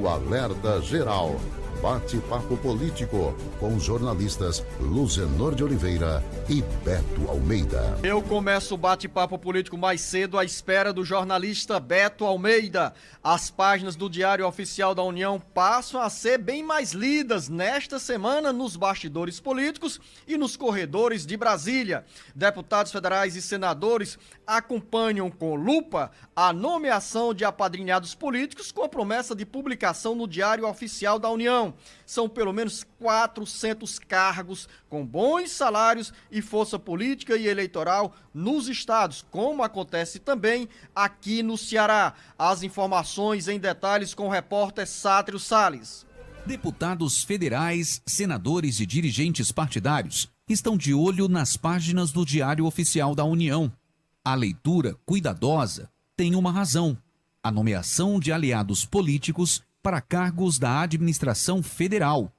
o Alerta Geral. Bate-papo político com os jornalistas Luzenor de Oliveira e Beto Almeida. Eu começo o bate-papo político mais cedo à espera do jornalista Beto Almeida. As páginas do Diário Oficial da União passam a ser bem mais lidas nesta semana nos bastidores políticos e nos corredores de Brasília. Deputados federais e senadores acompanham com lupa a nomeação de apadrinhados políticos com a promessa de publicação no Diário Oficial da União. São pelo menos 400 cargos com bons salários e força política e eleitoral nos estados, como acontece também aqui no Ceará. As informações em detalhes com o repórter Sátrio Salles. Deputados federais, senadores e dirigentes partidários estão de olho nas páginas do Diário Oficial da União. A leitura cuidadosa tem uma razão: a nomeação de aliados políticos para cargos da administração federal,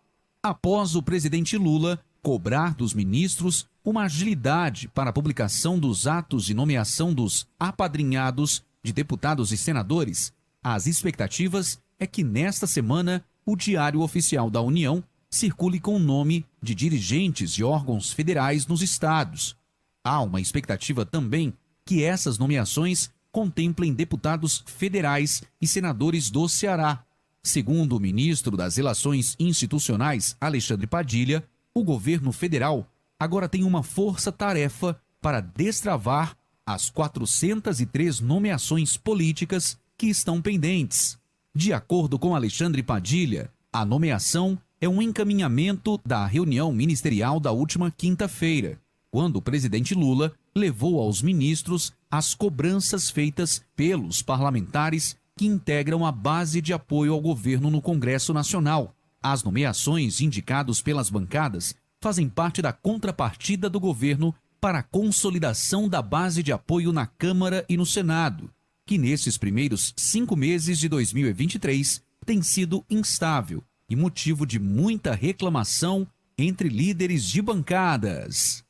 após o presidente Lula cobrar dos ministros uma agilidade para a publicação dos atos de nomeação dos apadrinhados de deputados e senadores. As expectativas é que nesta semana o Diário Oficial da União circule com o nome de dirigentes de órgãos federais nos estados. Há uma expectativa também que essas nomeações contemplem deputados federais e senadores do Ceará. Segundo o ministro das Relações Institucionais, Alexandre Padilha, o governo federal agora tem uma força-tarefa para destravar as 403 nomeações políticas que estão pendentes. De acordo com Alexandre Padilha, a nomeação é um encaminhamento da reunião ministerial da última quinta-feira, quando o presidente Lula levou aos ministros as cobranças feitas pelos parlamentares que integram a base de apoio ao governo no Congresso Nacional. As nomeações indicadas pelas bancadas fazem parte da contrapartida do governo para a consolidação da base de apoio na Câmara e no Senado, que nesses primeiros 5 meses de 2023 tem sido instável e motivo de muita reclamação entre líderes de bancadas.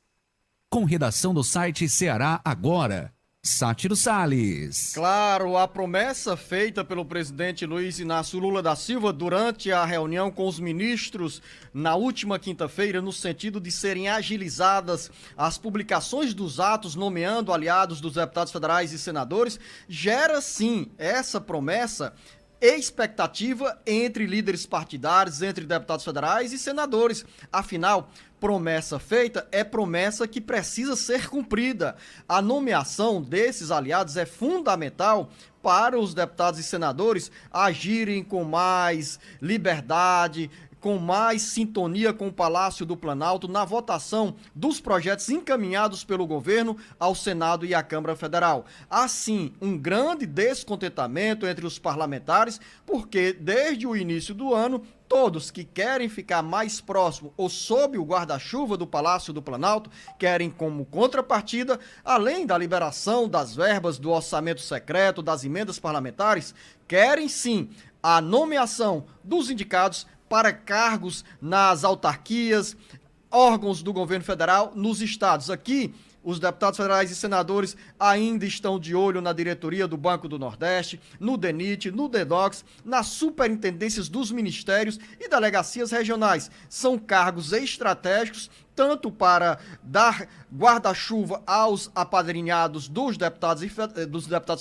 Com redação do site Ceará Agora, Sátiro Salles. Claro, a promessa feita pelo presidente Luiz Inácio Lula da Silva durante a reunião com os ministros na última quinta-feira, no sentido de serem agilizadas as publicações dos atos nomeando aliados dos deputados federais e senadores, gera sim essa promessa expectativa entre líderes partidários, entre deputados federais e senadores. Afinal, promessa feita é promessa que precisa ser cumprida. A nomeação desses aliados é fundamental para os deputados e senadores agirem com mais liberdade, com mais sintonia com o Palácio do Planalto na votação dos projetos encaminhados pelo governo ao Senado e à Câmara Federal. Assim, um grande descontentamento entre os parlamentares, porque desde o início do ano, todos que querem ficar mais próximo ou sob o guarda-chuva do Palácio do Planalto querem como contrapartida, além da liberação das verbas do orçamento secreto, das emendas parlamentares, querem sim a nomeação dos indicados para cargos nas autarquias, órgãos do governo federal nos estados. Aqui, os deputados federais e senadores ainda estão de olho na diretoria do Banco do Nordeste, no DENIT, no DEDOX, nas superintendências dos ministérios e delegacias regionais. São cargos estratégicos, tanto para dar guarda-chuva aos apadrinhados dos deputados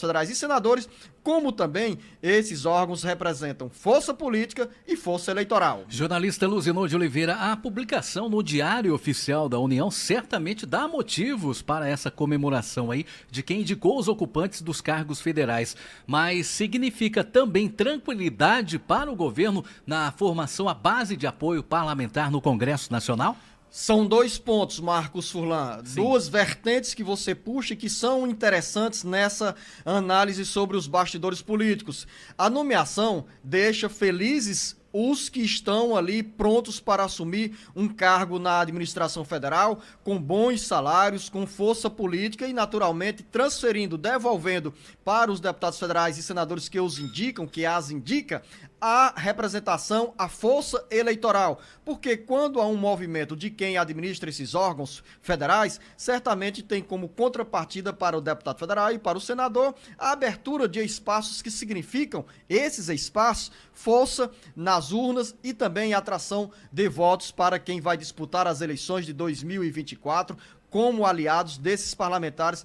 federais e senadores, como também esses órgãos representam força política e força eleitoral. Jornalista Luzenor de Oliveira, a publicação no Diário Oficial da União certamente dá motivos para essa comemoração aí de quem indicou os ocupantes dos cargos federais, mas significa também tranquilidade para o governo na formação à base de apoio parlamentar no Congresso Nacional? São 2 pontos, Marcos Furlan, Sim. 2 vertentes que você puxa e que são interessantes nessa análise sobre os bastidores políticos. A nomeação deixa felizes os que estão ali prontos para assumir um cargo na administração federal, com bons salários, com força política e, naturalmente, transferindo, devolvendo para os deputados federais e senadores que os indicam, que as indica, a representação, a força eleitoral. Porque quando há um movimento de quem administra esses órgãos federais, certamente tem como contrapartida para o deputado federal e para o senador a abertura de espaços que significam, esses espaços, força nas urnas e também atração de votos para quem vai disputar as eleições de 2024, como aliados desses parlamentares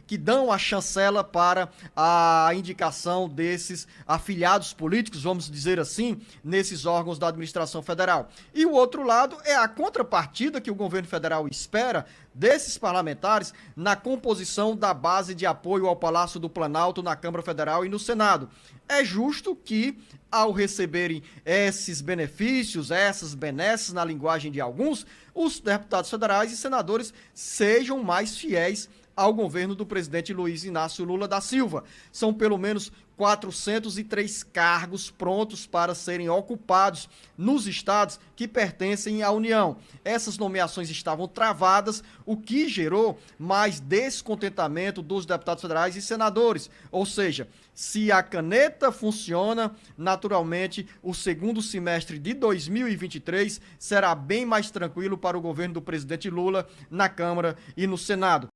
que dão a chancela para a indicação desses afiliados políticos, vamos dizer assim, nesses órgãos da administração federal. E o outro lado é a contrapartida que o governo federal espera desses parlamentares na composição da base de apoio ao Palácio do Planalto na Câmara Federal e no Senado. É justo que, ao receberem esses benefícios, essas benesses na linguagem de alguns, os deputados federais e senadores sejam mais fiéis ao governo do presidente Luiz Inácio Lula da Silva. São pelo menos 403 cargos prontos para serem ocupados nos estados que pertencem à União. Essas nomeações estavam travadas, o que gerou mais descontentamento dos deputados federais e senadores. Ou seja, se a caneta funciona, naturalmente o segundo semestre de 2023 será bem mais tranquilo para o governo do presidente Lula na Câmara e no Senado.